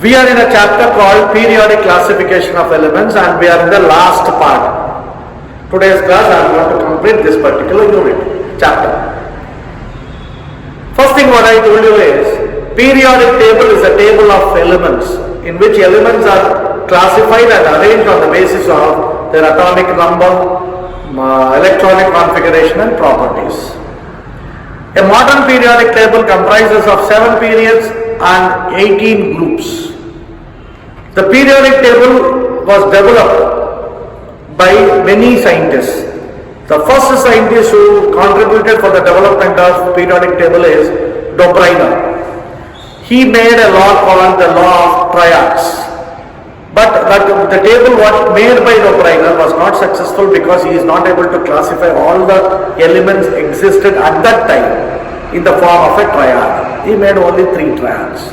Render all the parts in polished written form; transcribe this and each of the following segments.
We are in a chapter called Periodic Classification of Elements, and we are in the last part. Today's class I am going to complete this particular unit, chapter. First thing what I told you is, periodic table is a table of elements in which elements are classified and arranged on the basis of their atomic number, electronic configuration and properties. A modern periodic table comprises of 7 periods and 18 groups. The periodic table was developed by many scientists. The first scientist who contributed for the development of periodic table is Dobrynner. He made a law called the law of triads. But the table what made by Dobrynner was not successful because he is not able to classify all the elements existed at that time in the form of a triad. He made only 3 triads.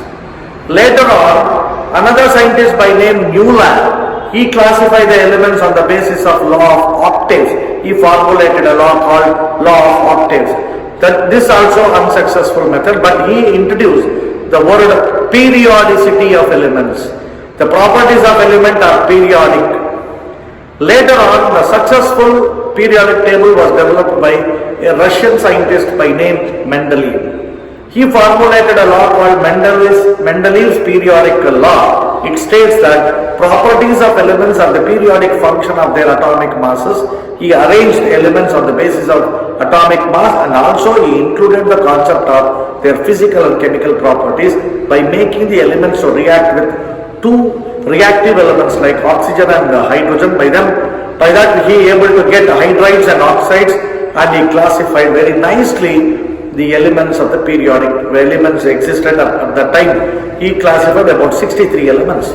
Later on, another scientist by name Newland, he classified the elements on the basis of law of octaves. He formulated a law called law of octaves. This also unsuccessful method, but he introduced the word periodicity of elements. The properties of element are periodic. Later on, the successful periodic table was developed by a Russian scientist by name Mendeleev. He formulated a law called Mendeleev's periodic law. It states that properties of elements are the periodic function of their atomic masses. He arranged elements on the basis of atomic mass, and also he included the concept of their physical and chemical properties by making the elements to react with 2 reactive elements like oxygen and hydrogen. By that he able to get hydrides and oxides, and he classified very nicely the elements of the periodic elements existed at that time. He classified about 63 elements.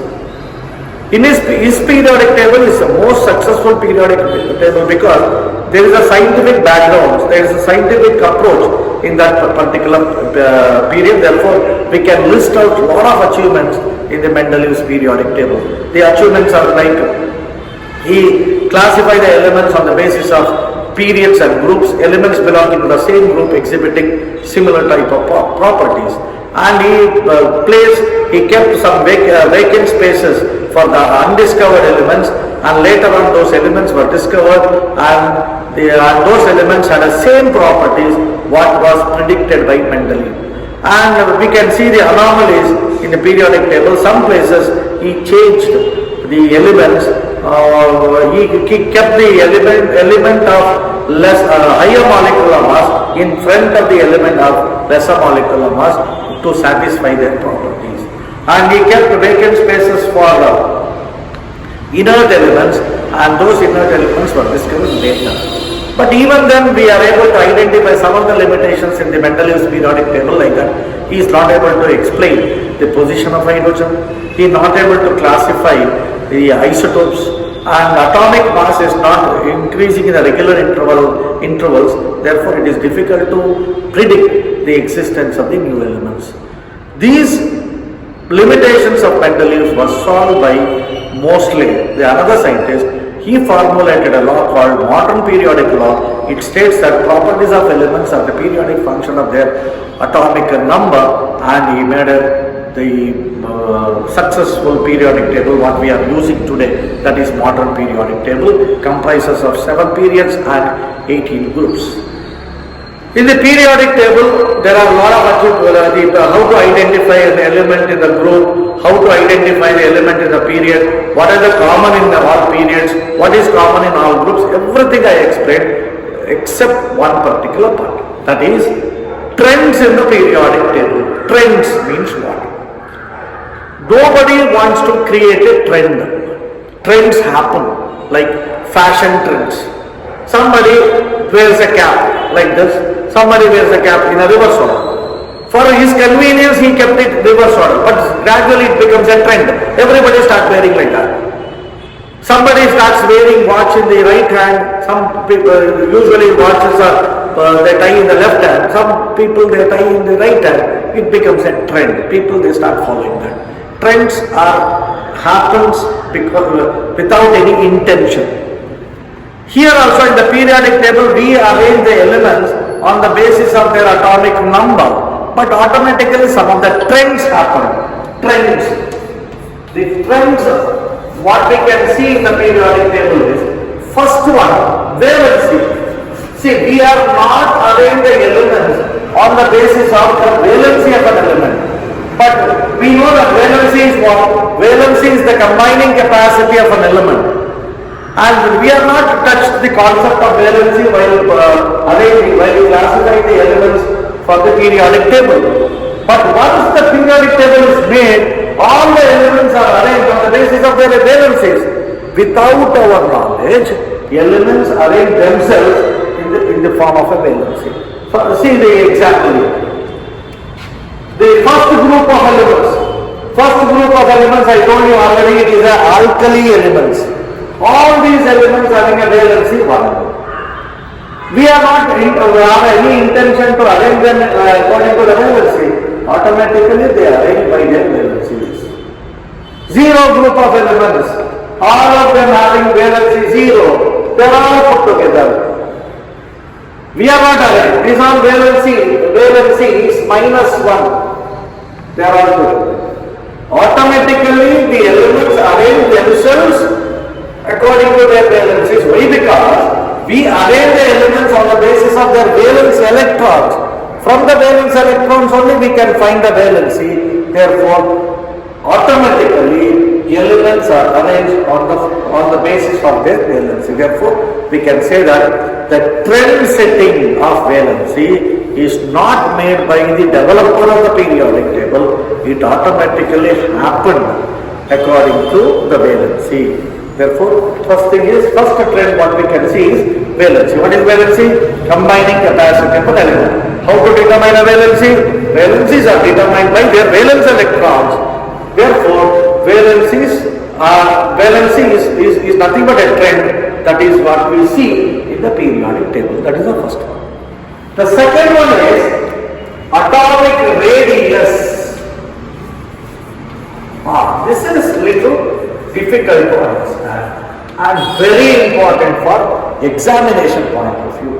In his periodic table is the most successful periodic table because there is a scientific background, there is a scientific approach in that particular period. Therefore, we can list out a lot of achievements in the Mendeleev's periodic table. The achievements are like, he classified the elements on the basis of periods and groups, elements belonging to the same group exhibiting similar type of properties, and he kept some vacant spaces for the undiscovered elements, and later on those elements were discovered, and those elements had the same properties what was predicted by Mendeleev. And we can see the anomalies in the periodic table. Some places he changed the elements. He kept the element of higher molecular mass in front of the element of lesser molecular mass to satisfy their properties. And he kept vacant spaces for inert elements, and those inert elements were discovered later. But even then we are able to identify some of the limitations in the Mendeleev's periodic table, like that he is not able to explain the position of hydrogen, he is not able to classify the isotopes, and atomic mass is not increasing in a regular intervals. Therefore, it is difficult to predict the existence of the new elements. These limitations of Mendeleev was solved by Moseley, another scientist. He formulated a law called modern periodic law. It states that properties of elements are the periodic function of their atomic number, and he made the successful periodic table what we are using today, that is modern periodic table, comprises of 7 periods and 18 groups. In the periodic table, there are a lot of how to identify an element in the group, how to identify the element in the period, what are the common in all periods, what is common in all groups. Everything I explained except one particular part, that is trends in the periodic table. Trends means what? Nobody wants to create a trend. Trends happen like fashion trends. Somebody wears a cap like this, somebody wears a cap in a reverse order. For his convenience, he kept it reverse order, but gradually it becomes a trend. Everybody starts wearing like that. Somebody starts wearing watch in the right hand. Some people usually watches they tie in the left hand. Some people they tie in the right hand. It becomes a trend. People they start following that. Trends happens because without any intention. Here also in the periodic table we arrange the elements on the basis of their atomic number, but automatically some of the trends happen. Trends. The trends, what we can see in the periodic table is, first one, valency. See, we are not arranging the elements on the basis of the valency of an element. But we know that valency is what? Valency is the combining capacity of an element. And we are not touched the concept of valency while arranging, while we classify the elements for the periodic table. But once the periodic table is made, all the elements are arranged on the basis of their valencies. Without our knowledge, elements arrange themselves in the form of a valency. So, see the example here. The first group of elements, I told you already, it is alkali elements. All these elements having a valency 1. We are not have any intention to arrange them according to the valency. Automatically they are arranged by their valencies. 0 group of elements, all of them having valency 0. They are all put together. We are not arranged. These are valency is -1. They are all together. Automatically the elements arrange themselves according to their valencies. Why? Because we arrange the elements on the basis of their valence electrons. From the valence electrons only we can find the valency. Therefore, automatically elements are arranged on the basis of their valency. Therefore, we can say that the trend setting of valency is not made by the developer of the periodic table. It automatically happened according to the valency. Therefore, first trend what we can see is valency. What is valency? Combining capacity of an element. How to determine a valency? Valencies are determined by their valence electrons. Therefore, valency is nothing but a trend. That is what we see in the periodic table. That is the first one. The second one is atomic radius. This is little difficult to understand and very important for examination point of view.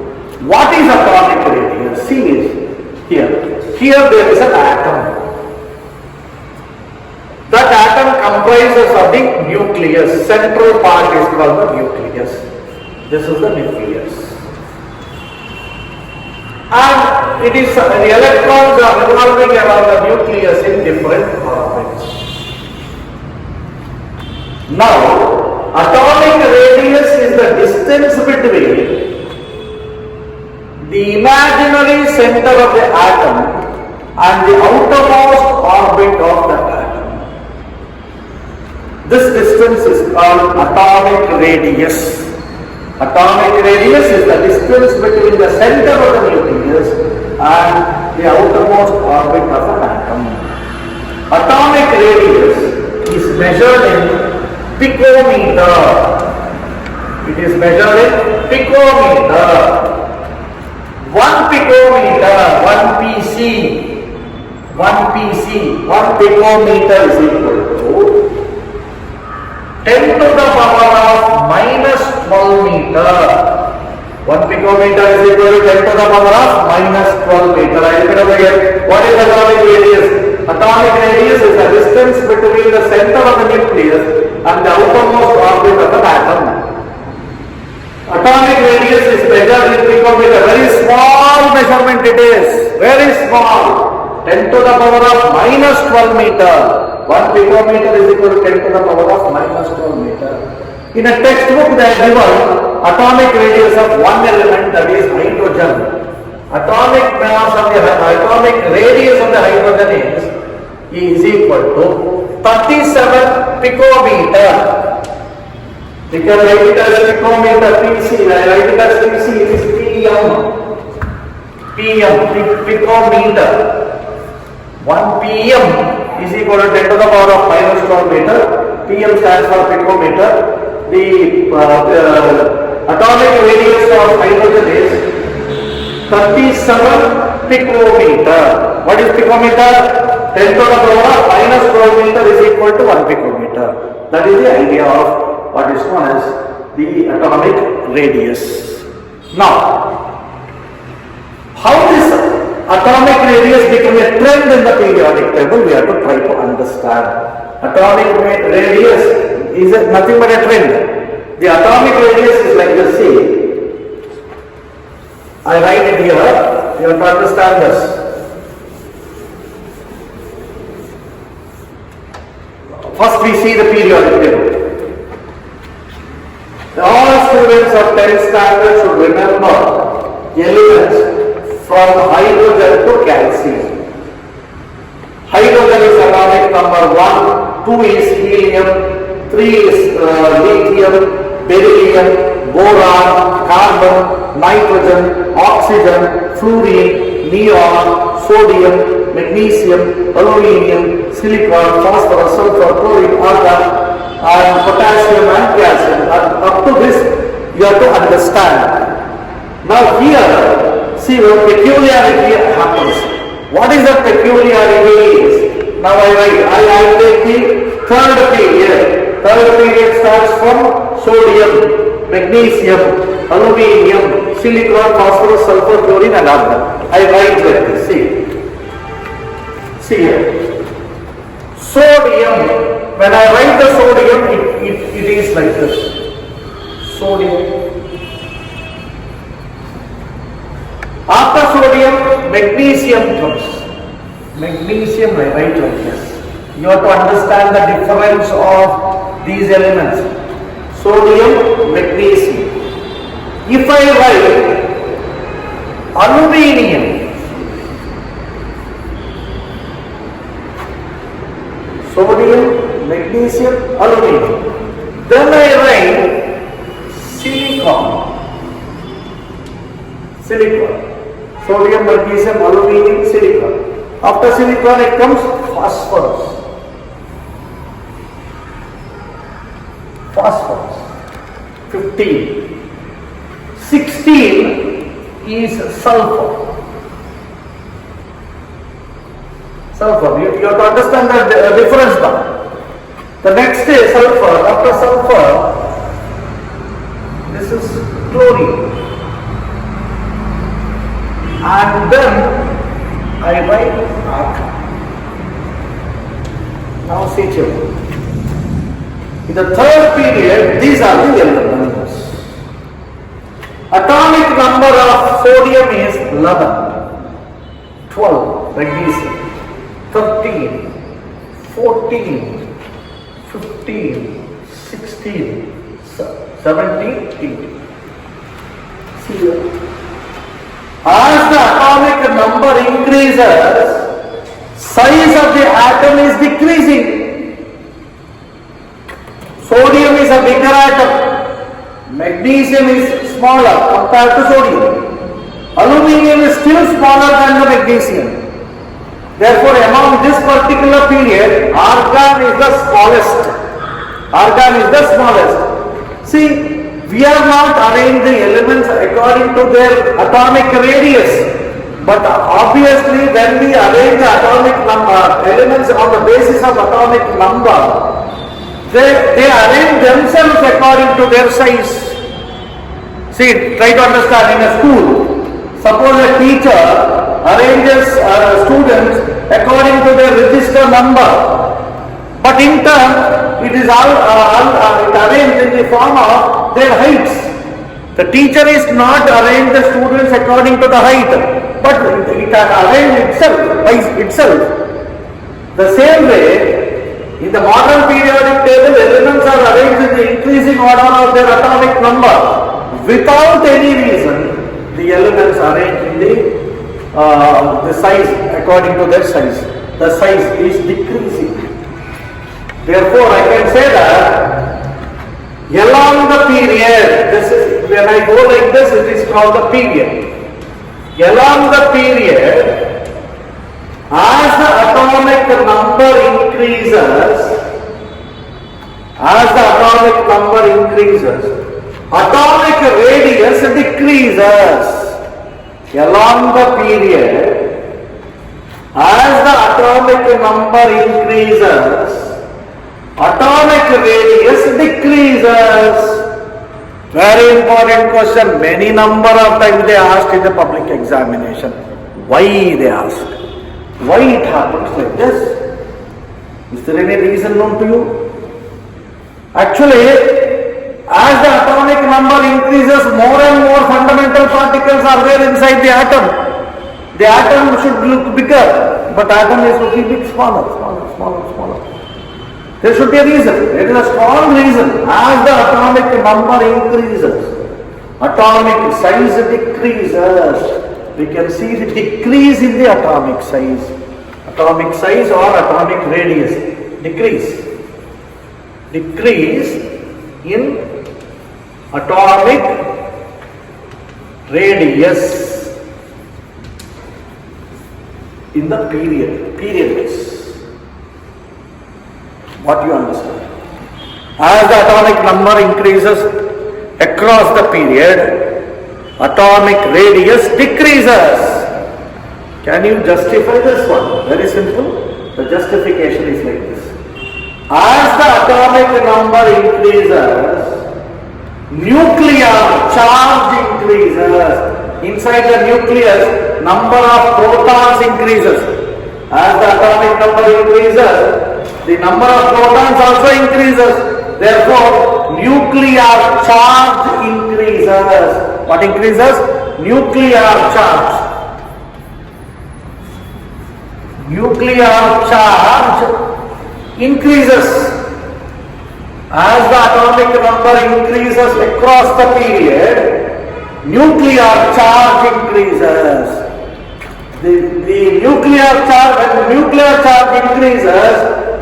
What is atomic radius? See it here. Here there is an atom. That atom comprises of the nucleus. Central part is called the nucleus. This is the nucleus. And it is the electrons are revolving around the nucleus in different orbits. Now, atomic radius is the distance between the imaginary center of the atom and the outermost orbit of the atom. This distance is called atomic radius. Atomic radius is the distance between the center of the nucleus and the outermost orbit of an atom. Atomic radius is measured in picometer. It is measured in picometer. 1 picometer, 1 picometer is equal to 10 to the power of minus 12 meter. 1 picometer is equal to 10 to the power of minus 12 meter. I repeat again. What is atomic radius? Atomic radius is the distance between the center of the nucleus and the outermost orbit of an atom. Atomic radius is measured in picometer. Very small measurement it is. Very small. 10 to the power of minus 12 meter. 1 picometer is equal to 10 to the power of minus 12 meter. In a textbook they have given atomic radius of one element, that is hydrogen. Atomic mass of the atomic radius of the hydrogen is equal to 37 picometer. You can write it as picometer, PC. I write it as PC, it is picometer. 1 pm is equal to 10 to the power of minus 12 meter. PM stands for picometer. The atomic radius of hydrogen is 37 picometer. What is picometer? 10 to the power of minus 12 meter is equal to 1 picometer. That is the idea of what is known as the atomic radius. Now, how this atomic radius became a trend in the periodic table, we have to try to understand. Atomic radius is nothing but a trend. The atomic radius is like this. See, I write it here. You have to understand this. First we see the periodic table. All students of 10th standard should remember elements from hydrogen to calcium. Hydrogen is atomic number 1, 2 is helium, 3 is lithium, beryllium, boron, carbon, nitrogen, oxygen, fluorine, neon, sodium, magnesium, aluminium, silicon, phosphorus, sulfur, chlorine, argon, and potassium and calcium. And up to this you have to understand. Now here, see what peculiarity happens. What is the peculiarity is? Now I take the third period. Third period starts from sodium, magnesium, aluminium, silicon, phosphorus, sulfur, chlorine and argon. I write like this. See here. Sodium. When I write the sodium, it is like this. Sodium. After sodium, magnesium comes. Magnesium I write like this. You have to understand the difference of these elements. Sodium, magnesium. If I write aluminium, sodium, magnesium, aluminium. Then I write silicon. Sodium, magnesium, aluminium, silicon. After silicon it comes phosphorus. 15. 16 is sulfur. You have to understand the difference now. The next is sulfur. After sulfur, this is chlorine. And then I write argon. Now see children. In the third period, these are the elements. Atomic number of sodium is 11, 12, magnesium, 13, 14, 15, 16, 17, 18. See here. As the atomic number increases, size of the atom is decreasing. Sodium is a bigger atom. Magnesium is smaller compared to sodium. Aluminium is still smaller than the magnesium. Therefore, among this particular period, argon is the smallest. See, we have not arranged the elements according to their atomic radius. But obviously, when we arrange the atomic elements on the basis of atomic number, they arrange themselves according to their size. See, try to understand in a school. Suppose a teacher arranges students according to their register number. But in turn, it is all arranged in the form of their heights. The teacher is not arranged the students according to the height, but it arranged itself by itself. The same way, in the modern periodic table, elements are arranged in the increasing order of their atomic number. Without any reason, the elements are arranged in the size according to their size. The size is decreasing. Therefore, I can say that along the period, this is when I go like this, it is called the period. Along the period, as the atomic number increases, atomic radius decreases. Along the period, as the atomic number increases, atomic radius decreases. Very important question. Many number of times they asked in the public examination. Why they asked? Why it happens like this? Is there any reason known to you? Actually, as the atomic number increases, more and more fundamental particles are there inside the atom. The atom should look bigger, but atom is looking big, smaller. There should be a reason. It is a strong reason. As the atomic number increases, atomic size decreases. We can see the decrease in the atomic size. Atomic size or atomic radius. Decrease in atomic radius in the period. What you understand? As the atomic number increases across the period, atomic radius decreases. Can you justify this one? Very simple. The justification is like this. As the atomic number increases, nuclear charge increases. Inside the nucleus, number of protons increases. As the atomic number increases, the number of protons also increases. Therefore, nuclear charge increases. What increases? Nuclear charge. Nuclear charge increases. As the atomic number increases across the period, nuclear charge increases. The nuclear charge, when the nuclear charge increases,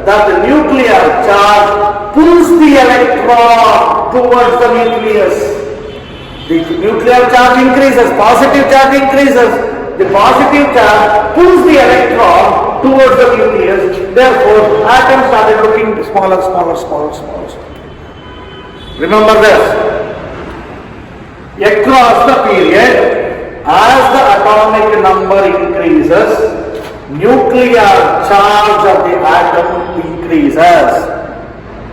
that the nuclear charge pulls the electron towards the nucleus. The nuclear charge increases, positive charge increases. The positive charge pulls the electron towards the nucleus. Therefore, atoms started looking smaller. Remember this. Across the period, as the atomic number increases, nuclear charge of the atom increases.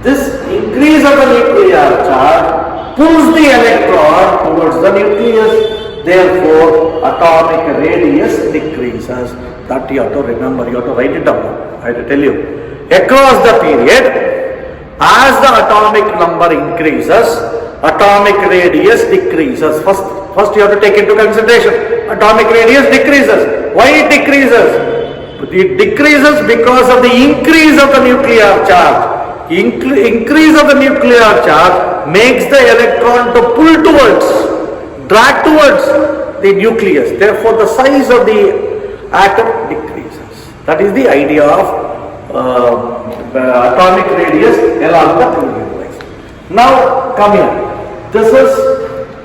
This increase of the nuclear charge pulls the electron towards the nucleus. Therefore, atomic radius decreases. That you have to remember. You have to write it down. I have to tell you. Across the period, as the atomic number increases, atomic radius decreases. First you have to take into consideration. Atomic radius decreases. Why it decreases? It decreases because of the increase of the nuclear charge. Increase of the nuclear charge makes the electron to pull towards, drag towards the nucleus. Therefore, the size of the atom decreases. That is the idea of atomic radius along the period lines. Now, come here. This is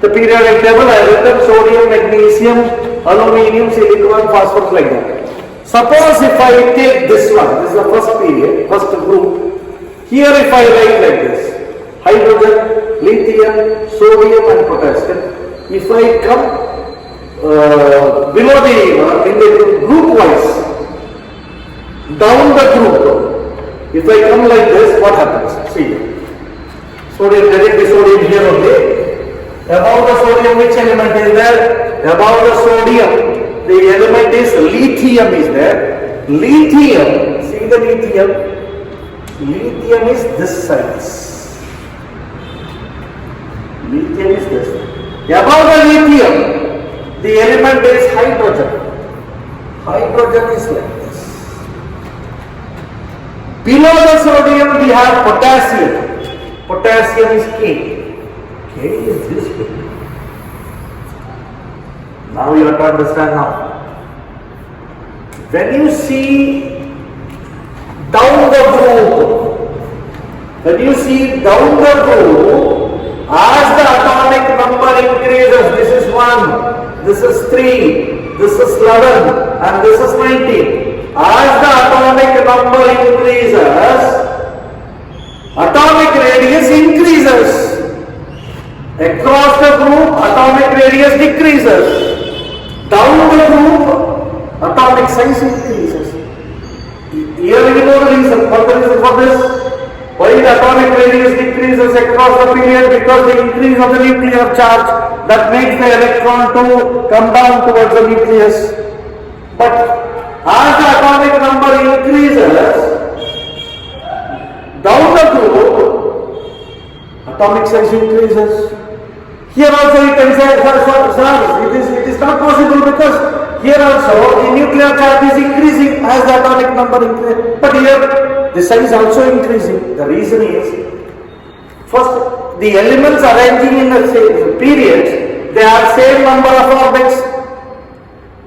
the periodic table. I written sodium, magnesium, aluminium, silicon, phosphorus like that. Suppose if I take this one, this is the first period, first group. Here if I write like this, hydrogen, lithium, sodium and potassium. If I come below in the group wise, down the group, if I come like this, what happens? See, sodium, direct the sodium here only. Above the sodium, which element is there? Above the sodium, the element is lithium is there. Lithium, see the lithium. Lithium is this size. Lithium is this. Above the lithium, the element is hydrogen. Hydrogen is like this. Below the sodium, we have potassium. Potassium is K. K is this big. Now you have to understand now. When you see down the group, as the atomic number increases, this is 1, this is 3, this is 11 and this is 19. As the atomic number increases, atomic radius increases. Across the group, atomic radius decreases. Down the group, atomic size increases. Here we know the reason. What the reason for this? Why the atomic radius decreases across the period? Because the increase of the nuclear charge that makes the electron to come down towards the nucleus. But as the atomic number increases, Down the group, atomic size increases. Here also you can say, sir, it is not possible because here also the nuclear charge is increasing as the atomic number increases. But here the size also increasing. The reason is, first, the elements arranging in the same periods, they have same number of orbits,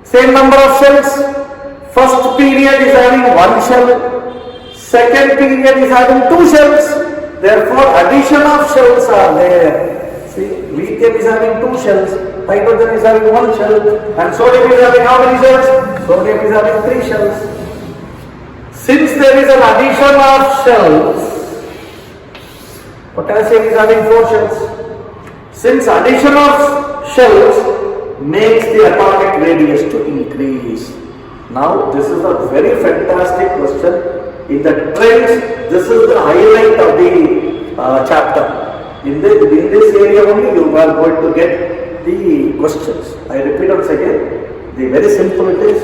same number of shells. First period is having one shell, second period is having two shells. Therefore, addition of shells are there. See, lithium is having two shells, hydrogen is having one shell, and sodium is having how many shells? Sodium is having three shells. Since there is an addition of shells, potassium is having four shells. Since addition of shells makes the atomic radius to increase. Now, this is a very fantastic question. In the trends, this is the highlight of the chapter. In this area only you are going to get the questions. I repeat once again, the very simple it is.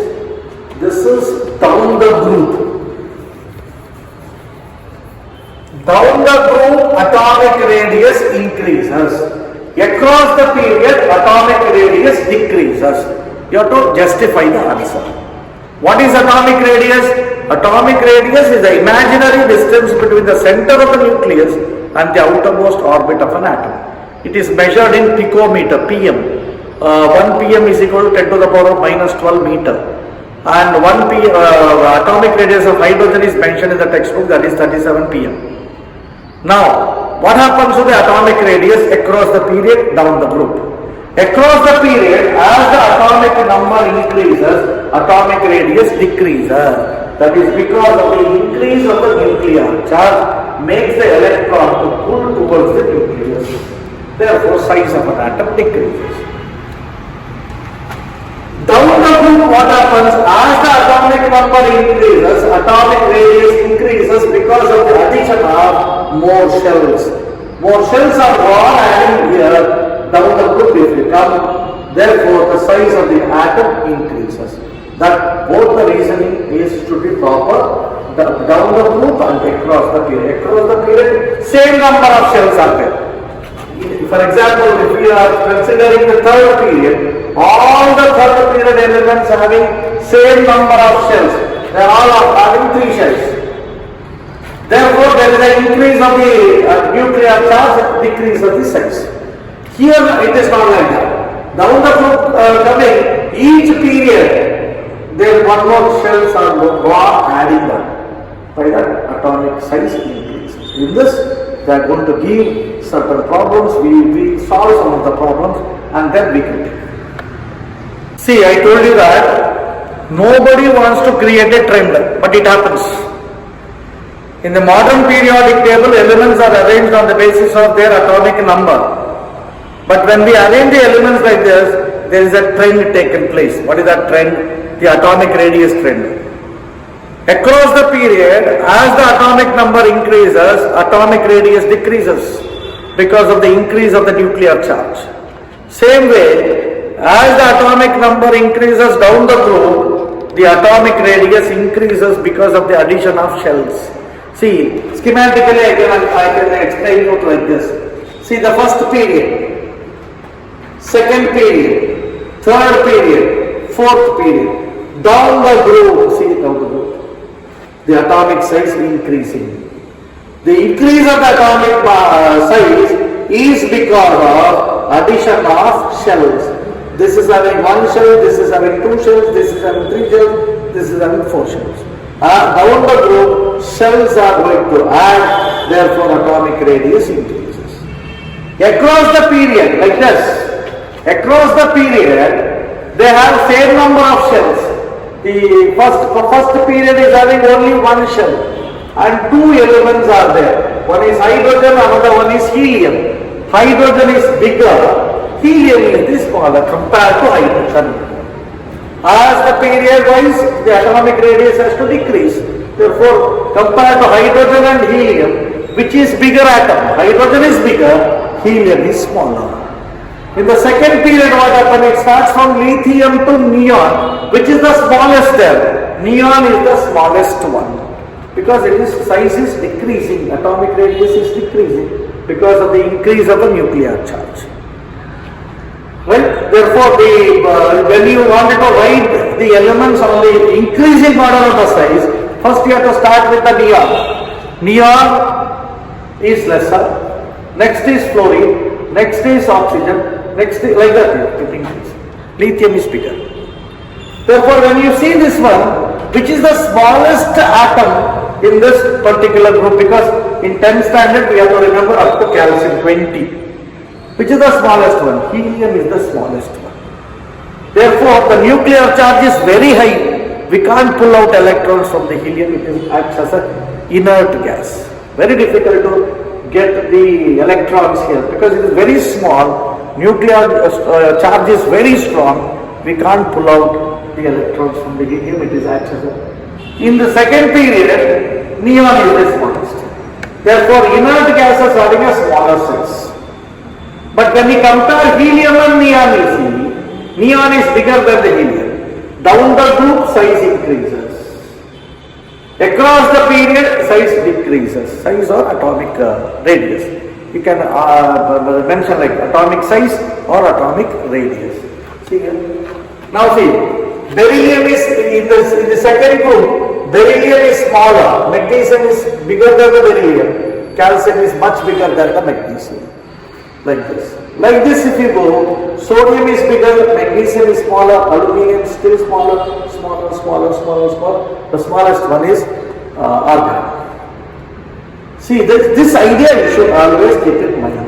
This is down the group. Down the group, atomic radius increases. Across the period, atomic radius decreases. You have to justify the answer. What is atomic radius? Atomic radius is the imaginary distance between the center of the nucleus and the outermost orbit of an atom. It is measured in picometer, pm. 1 pm is equal to 10 to the power of minus 12 meter. And atomic radius of hydrogen is mentioned in the textbook, that is 37 pm. Now, what happens to the atomic radius across the period, down the group? Across the period, as the atomic number increases, atomic radius decreases. That is because of the increase of the nuclear charge makes the electron to pull towards the nucleus. Therefore, size of an atom decreases. Down the group, what happens? As the atomic number increases, atomic radius increases because of the addition of more shells. More shells are born adding here. Down the group is become, therefore the size of the atom increases. That both the reasoning is to be proper. Down the group and across the period. Across the period, same number of shells are there. For example, if we are considering the third period, all the third period elements having same number of shells. They are all having three shells. Therefore, there is an increase of the nuclear charge, decrease of the size. Here it is not like that. Down the group coming, each period, there one more shells are born adding that. By that, atomic size increases. In this, they are going to give certain problems. We solve some of the problems and then we can. See, I told you that nobody wants to create a trend, but it happens. In the modern periodic table, elements are arranged on the basis of their atomic number. But when we arrange the elements like this, there is a trend taken place. What is that trend? The atomic radius trend. Across the period, as the atomic number increases, atomic radius decreases because of the increase of the nuclear charge. Same way, as the atomic number increases down the group, the atomic radius increases because of the addition of shells. See, schematically I can explain it like this. See, the first period, second period, third period, fourth period, down the group, see down the group. The atomic size increasing. The increase of the atomic size is because of addition of shells. This is having one shell, this is having two shells, this is having three shells, this is having four shells. Down the group, shells are going to add, therefore atomic radius increases. Across the period, like this, across the period, they have same number of shells. The first period is having only one shell and two elements are there. One is hydrogen, another one is helium. Hydrogen is bigger, helium is smaller compared to hydrogen. As the period wise, the atomic radius has to decrease. Therefore, compared to hydrogen and helium, which is bigger atom? Hydrogen is bigger, helium is smaller. In the second period, what happens? It starts from lithium to neon, which is the smallest there. Neon is the smallest one. Because size is decreasing, atomic radius is decreasing because of the increase of the nuclear charge. Right? Therefore, when you wanted to write the elements on the increasing order of the size, first you have to start with the neon. Neon is lesser, next is fluorine, next is oxygen, next is like that it increases. Lithium is bigger. Therefore, when you see this one, which is the smallest atom in this particular group, because in 10th standard we have to remember up to calcium 20. Which is the smallest one? Helium is the smallest one. Therefore, the nuclear charge is very high. We can't pull out electrons from the helium. It acts as an inert gas. Very difficult to get the electrons here because it is very small. Nuclear charge is very strong. We can't pull out the electrons from the helium. It is acts as a. In the second period, neon is the smallest. Therefore, inert gases are having a smaller size. But when we compare helium and neon, you see, neon is bigger than the helium. Down the group, size increases. Across the period, size decreases. Size or atomic radius. You can mention like atomic size or atomic radius. See here. Now see, beryllium is in the second group. Beryllium is smaller. Magnesium is bigger than the beryllium. Calcium is much bigger than the magnesium. Like this. Like this if you go, sodium is bigger, magnesium is smaller, aluminum still smaller, smaller. The smallest one is argon. See, this idea you should always keep in mind.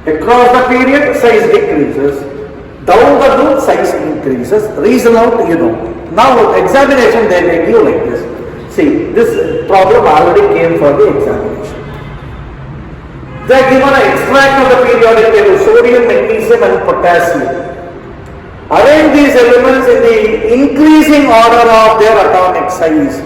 Across the period, size decreases. Down the group, size increases. Reason out, you know. Now, examination they make you like this. See, this problem already came for the examination. They are given an extract of the periodic table, sodium, magnesium and potassium. Arrange these elements in the increasing order of their atomic size.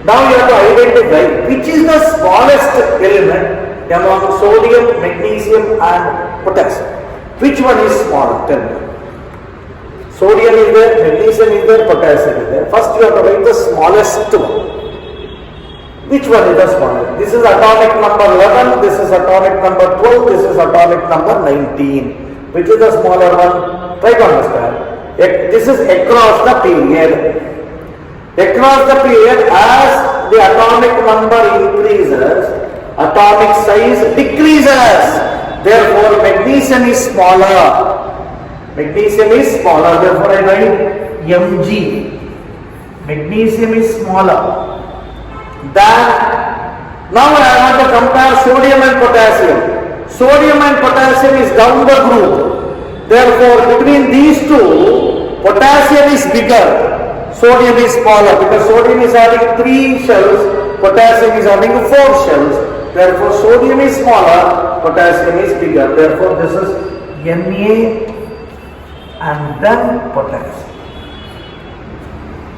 Now you have to identify which is the smallest element among sodium, magnesium and potassium. Which one is smaller? Tell me. Sodium is there, magnesium is there, potassium is there. First you have to write the smallest one. Which one is the smallest? This is atomic number 11, this is atomic number 12, this is atomic number 19. Which is the smaller one? Try to understand. This is across the period. Across the period, as the atomic number increases, atomic size decreases. Therefore, magnesium is smaller. Magnesium is smaller. Therefore, I write Mg. Magnesium is smaller. Now I want to compare sodium and potassium. Sodium and potassium is down the group. Therefore, between these two, potassium is bigger, sodium is smaller because sodium is having 3 shells, potassium is having 4 shells. Therefore, sodium is smaller, potassium is bigger. Therefore, this is Na and then potassium.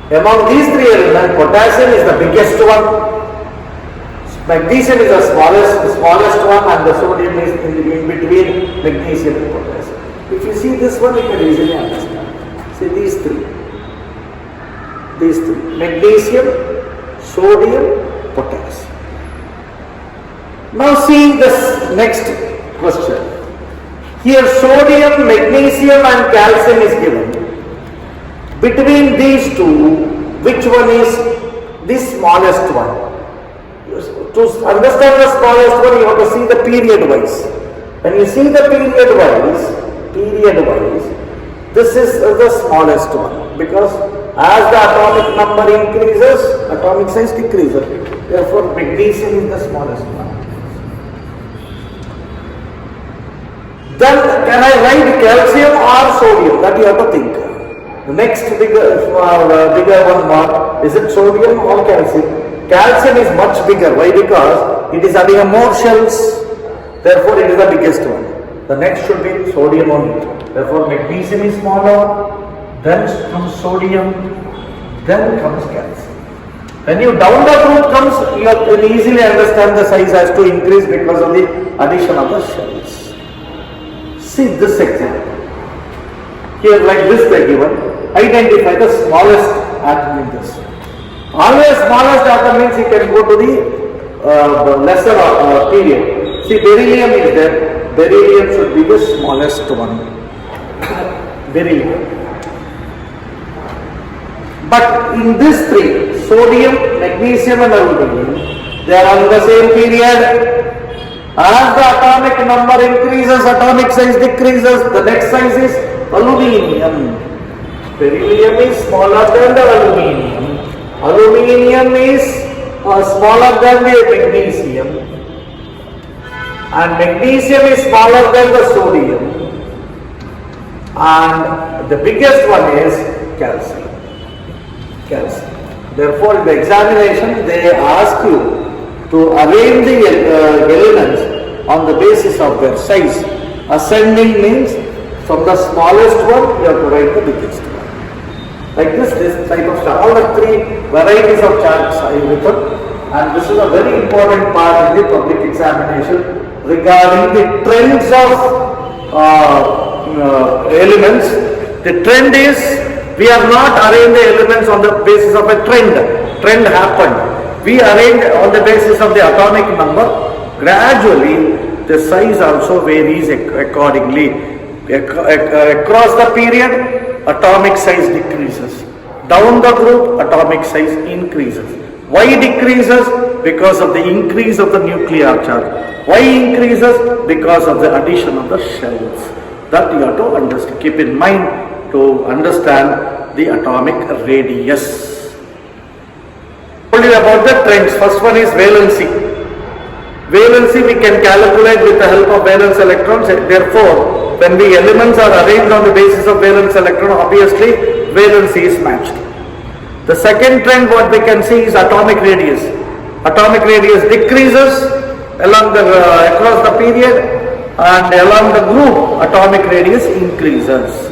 Among these 3 elements, potassium is the biggest one, magnesium is the smallest one, and the sodium is in between magnesium and potassium. If you see this one, you can easily understand. See these 3. Magnesium, sodium, potassium. Now see this next question. Here sodium, magnesium and calcium is given. Between these two, which one is the smallest one? To understand the smallest one, you have to see the period wise. When you see the period wise, this is the smallest one because as the atomic number increases, atomic size decreases. Therefore, magnesium is the smallest one. Then can I write calcium or sodium? That you have to think. The next bigger one more, is it sodium or calcium? Calcium is much bigger. Why? Because it is having more shells. Therefore, it is the biggest one. The next should be sodium only. Therefore, magnesium is smaller. Then comes sodium. Then comes calcium. When you down the group comes, you can easily understand the size has to increase because of the addition of the shells. See this example. Here, like this they given. Identify the smallest atom in this. Always smallest atom means you can go to the lesser period. See, beryllium is there. Beryllium should be the smallest one. Beryllium. But in these three, sodium, magnesium and aluminum, they are on the same period. As the atomic number increases, atomic size decreases. The next size is aluminium. Beryllium is smaller than the aluminium. Aluminium is smaller than the magnesium. And magnesium is smaller than the sodium. And the biggest one is calcium. Calcium. Therefore, in the examination, they ask you to arrange the elements on the basis of their size. Ascending means from the smallest one, you have to write the biggest one. Like this type of stuff. All the three varieties of charts I have written, and this is a very important part in the public examination regarding the trends of elements. The trend is, we have not arranged the elements on the basis of a trend. Trend happened. We arrange on the basis of the atomic number. Gradually, the size also varies accordingly. Across the period, atomic size decreases. Down the group, atomic size increases. Why decreases? Because of the increase of the nuclear charge. Why increases? Because of the addition of the shells. That you have to understand. Keep in mind to understand the atomic radius. Told you about the trends. First one is valency. Valency we can calculate with the help of valence electrons. Therefore, when the elements are arranged on the basis of valence electron, obviously valency is matched. The second trend what we can see is atomic radius. Atomic radius decreases along the across the period, and along the group atomic radius increases.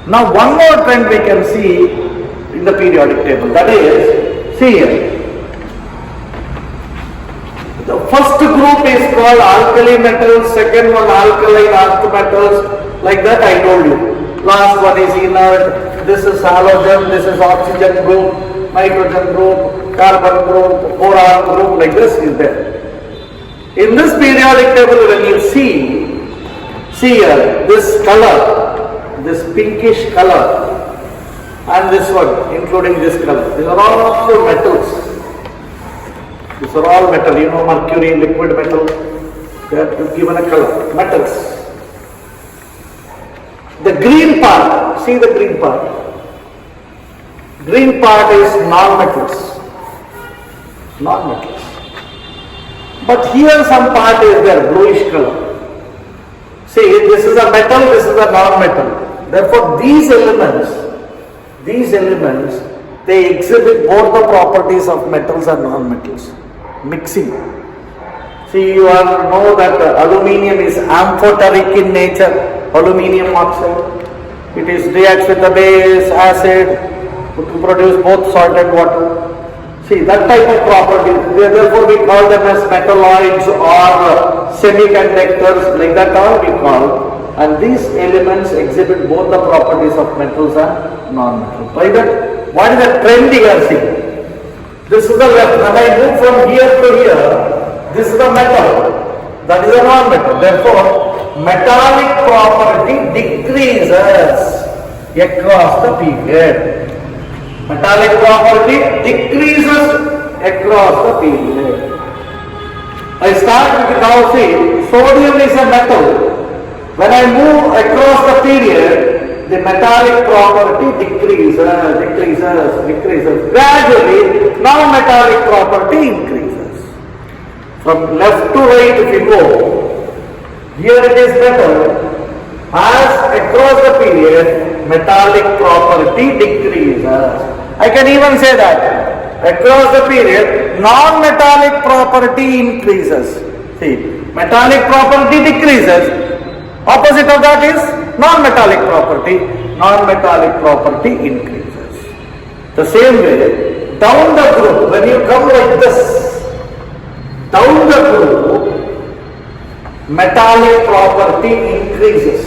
Now one more trend we can see in the periodic table, that is, see here. The first group is called alkali metals, second one alkaline earth metals, like that I told you. Last one is inert, this is halogen, this is oxygen group, nitrogen group, carbon group, boron group, like this is there. In this periodic table when you see here, this color, this pinkish color, and this one, including this color, these are all metals. These are all metal, you know, mercury, liquid metal, they are given a color, metals. The green part, see the green part. Green part is non-metals. Non-metals. But here some part is there, bluish color. See, this is a metal, this is a non-metal. Therefore, these elements, they exhibit both the properties of metals and non-metals. Mixing. See, you all know that aluminium is amphoteric in nature, aluminium oxide. It reacts with the base, acid, to produce both salt and water. See, that type of property, therefore we call them as metalloids or semiconductors, like that all we call. And these elements exhibit both the properties of metals and non-metals. By that, what is the trend you are seeing? This is the left. When I move from here to here, this is the metal. That is a non-metal. Therefore, metallic property decreases across the period. Metallic property decreases across the period. I start with now see, sodium is a metal. When I move across the period, the metallic property decreases. Gradually, non-metallic property increases. From left to right if you go, here it is metal. As across the period, metallic property decreases. I can even say that. Across the period, non-metallic property increases. See, metallic property decreases. Opposite of that is non-metallic property. Non-metallic property increases. The same way, down the group, when you come like this, down the group, metallic property increases.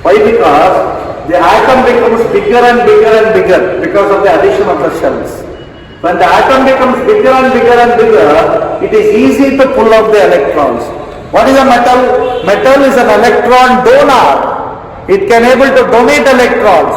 Why? Because the atom becomes bigger and bigger and bigger because of the addition of the shells. When the atom becomes bigger and bigger and bigger, it is easy to pull out the electrons. What is a metal? Metal is an electron donor. It can able to donate electrons.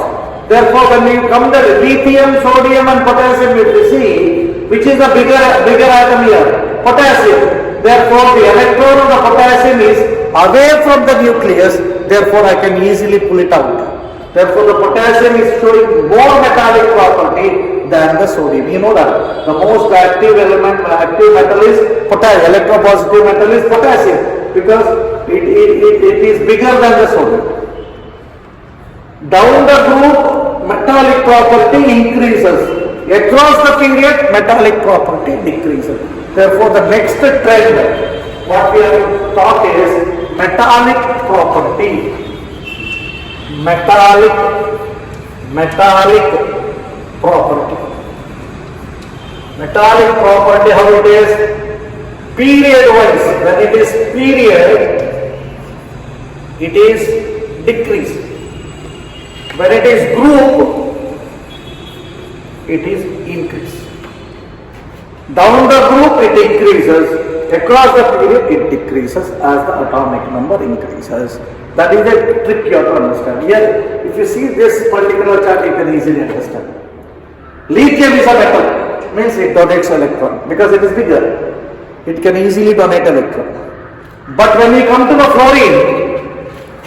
Therefore, when we come to lithium, sodium and potassium, we will see which is the bigger atom here? Potassium. Therefore, the electron of the potassium is away from the nucleus. Therefore, I can easily pull it out. Therefore, the potassium is showing more metallic property than the sodium. You know that the most active element, active metal is potassium. Electropositive metal is potassium because it is bigger than the sodium. Down the group, metallic property increases. Across the period, metallic property decreases. Therefore, the next trend, what we have taught is metallic property. Metallic property. Metallic property, how it is? Period wise. When it is period, it is decreased. When it is group, it is increased. Down the group, it increases. Across the period, it decreases as the atomic number increases. That is a trick you have to understand. Here, if you see this particular chart, you can easily understand. Lithium is a metal, means it donates electron because it is bigger. It can easily donate electron. But when we come to the fluorine,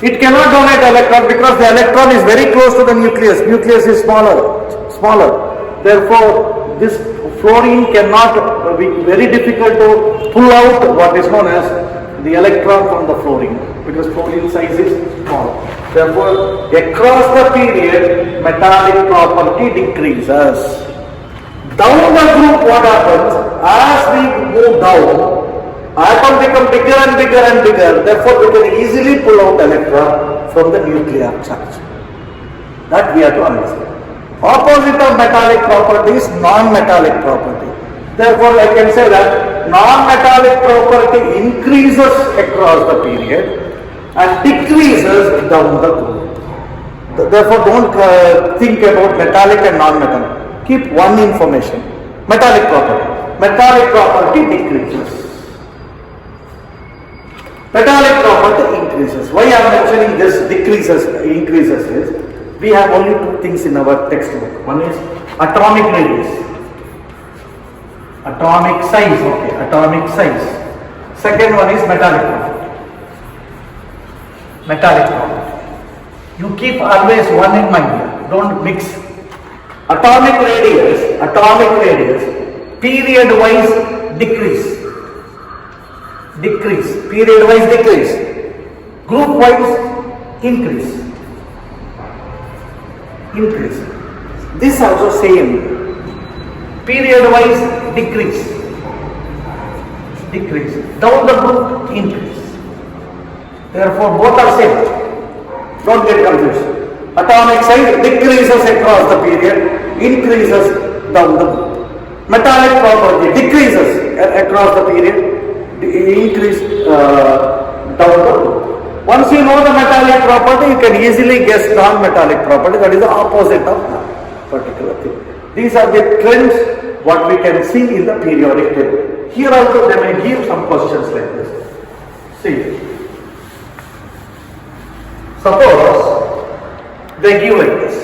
it cannot donate electron because the electron is very close to the nucleus. Nucleus is smaller. Therefore, this fluorine cannot be very difficult to pull out what is known as the electron from the fluorine because fluorine size is small. Therefore, across the period, metallic property decreases. Down the group, what happens? As we move down, atom become bigger and bigger and bigger. Therefore, we can easily pull out electron from the nuclear charge. That we have to understand. Opposite of metallic property is non-metallic property. Therefore, I can say that non-metallic property increases across the period and decreases down the group. Therefore, don't think about metallic and non-metallic. Keep one information. Metallic property. Metallic property decreases. Metallic property increases. Why I am mentioning this increases is, we have only two things in our textbook. One is atomic radius. Atomic size, okay, atomic size. Second one is metallic property. Metallic property. You keep always one in mind, don't mix. Atomic radius, period wise decrease. Period wise decrease. Group wise increase. This also same. Period wise decrease. Down the group increase. Therefore, both are same. Don't get confused. Atomic size decreases across the period, increases down the group. Metallic property decreases across the period, increase down the group. Once you know the metallic property, you can easily guess non-metallic property. That is the opposite of that particular thing. These are the trends what we can see in the periodic table. Here also they may give some questions like this. See, suppose they give like this.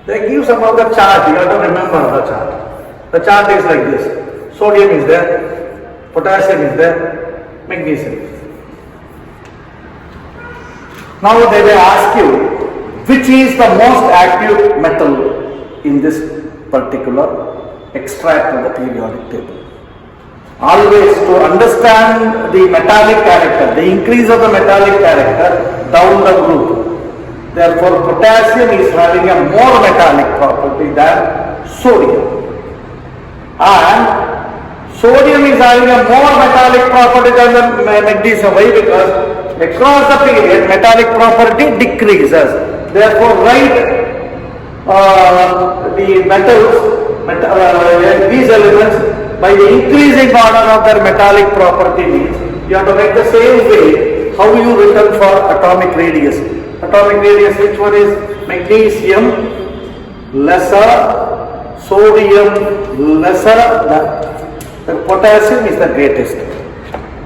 They give some of the chart. You have to remember the chart. The chart is like this. Sodium is there, potassium is there, magnesium is there. Now they will ask you which is the most active metal in this particular extract of the periodic table. Always to understand the metallic character, the increase of the metallic character down the group. Therefore, potassium is having a more metallic property than sodium. And sodium is having a more metallic property than the magnesium. Why? Because across the period, metallic property decreases. Therefore, write the metals, these elements by the increasing order of their metallic property means you have to write the same way how you written for atomic radius. Atomic radius, which one is magnesium lesser sodium lesser, the potassium is the greatest.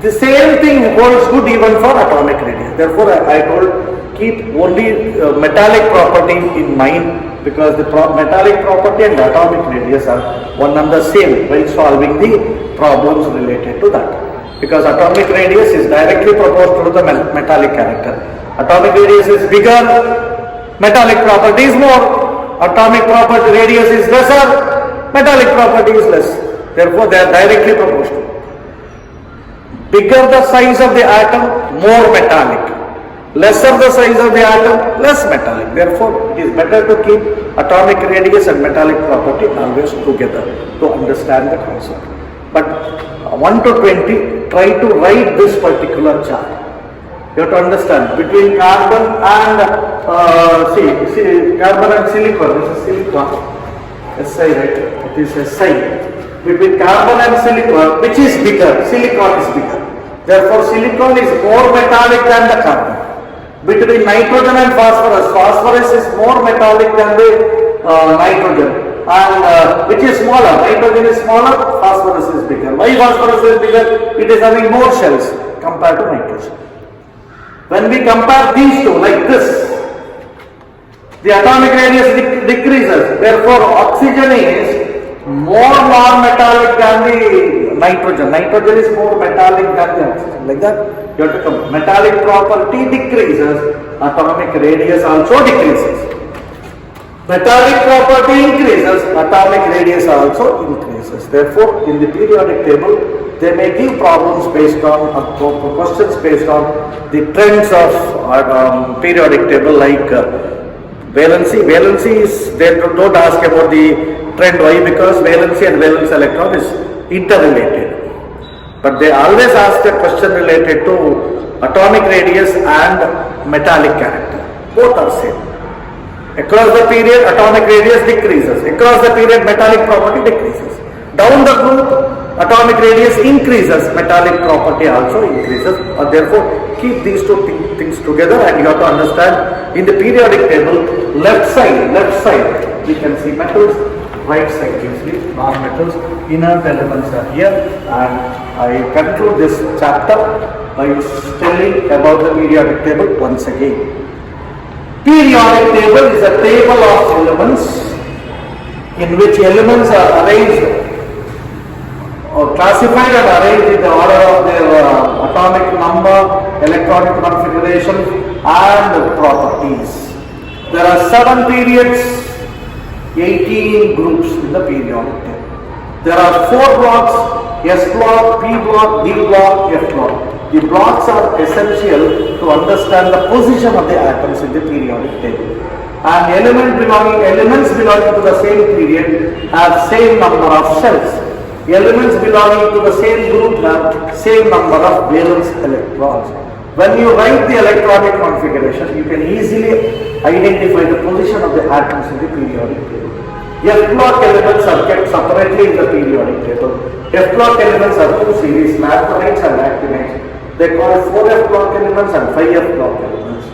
The same thing holds good even for atomic radius. Therefore, I told keep only metallic property in mind, because the metallic property and atomic radius are one and the same while solving the problems related to that. Because atomic radius is directly proportional to the metallic character. Atomic radius is bigger, metallic property is more. Atomic property radius is lesser, metallic property is less. Therefore, they are directly proportional. Bigger the size of the atom, more metallic. Lesser the size of the atom, less metallic. Therefore, it is better to keep atomic radius and metallic property always together to understand the concept. But 1 to 20, try to write this particular chart. You have to understand between carbon and carbon and silicon. This is silicon. Si, right? It is Si. Between carbon and silicon, which is bigger? Silicon is bigger. Therefore, silicon is more metallic than the carbon. Between nitrogen and phosphorus, phosphorus is more metallic than the nitrogen. And which is smaller? Nitrogen is smaller, phosphorus is bigger. Why phosphorus is bigger? It is having more shells compared to nitrogen. When we compare these two like this, the atomic radius decreases. Therefore, oxygen is more non-metallic than the nitrogen. Nitrogen is more metallic than the oxygen. Like that, you have to come. Metallic property decreases, atomic radius also decreases. Metallic property increases, atomic radius also increases. Therefore, in the periodic table, they may give problems based on questions based on the trends of periodic table, like valency. Valency is, they don't ask about the trend. Why? Because valency and valence electron is interrelated. But they always ask a question related to atomic radius and metallic character. Both are same. Across the period, atomic radius decreases. Across the period, metallic property decreases. Down the group, atomic radius increases, metallic property also increases. Therefore, keep these two things together, and you have to understand in the periodic table, left side, we can see metals, right side gives me non-metals, inert elements are here, and I conclude this chapter by telling about the periodic table once again. Periodic table is a table of elements in which elements are arranged or classified and arranged in the order of their atomic number, electronic configuration and properties. There are 7 periods, 18 groups in the periodic table. There are 4 blocks, S block, P block, D block, F block. The blocks are essential to understand the position of the atoms in the periodic table. And elements belonging to the same period have same number of shells. Elements belonging to the same group have same number of valence electrons. When you write the electronic configuration, you can easily identify the position of the atoms in the periodic table. F block elements are kept separately in the periodic table. F block elements are 2 series, lanthanides and actinides. They call 4F block elements and 5F block elements.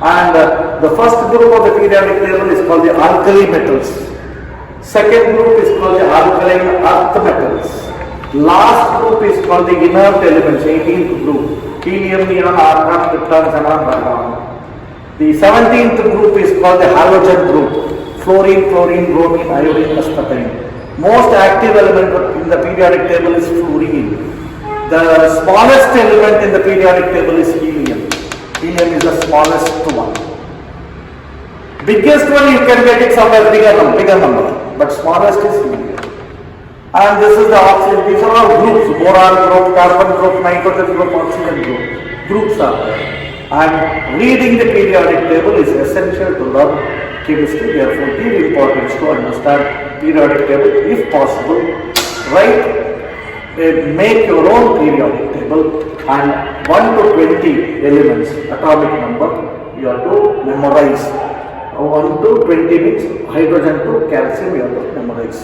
And the first group of the periodic table is called the alkali metals. Second group is called the alkaline earth metals. Last group is called the inert elements, 18th group. Helium, neon, argon, krypton, xenon, radon. The 17th group is called the halogen group. Fluorine, chlorine, bromine, iodine, aspartame. Most active element in the periodic table is fluorine. The smallest element in the periodic table is helium. Helium is the smallest one. Biggest one you can get it somewhere bigger number, but smallest is helium. And this is the oxygen. These are all groups: boron group, carbon group, nitrogen group, oxygen group. Groups are there. And reading the periodic table is essential to learn chemistry. Therefore, give importance to understand periodic table. If possible, make your own periodic table, and 1 to 20 elements, atomic number, you have to memorize. 1 to 20 means hydrogen to calcium, you have to memorize.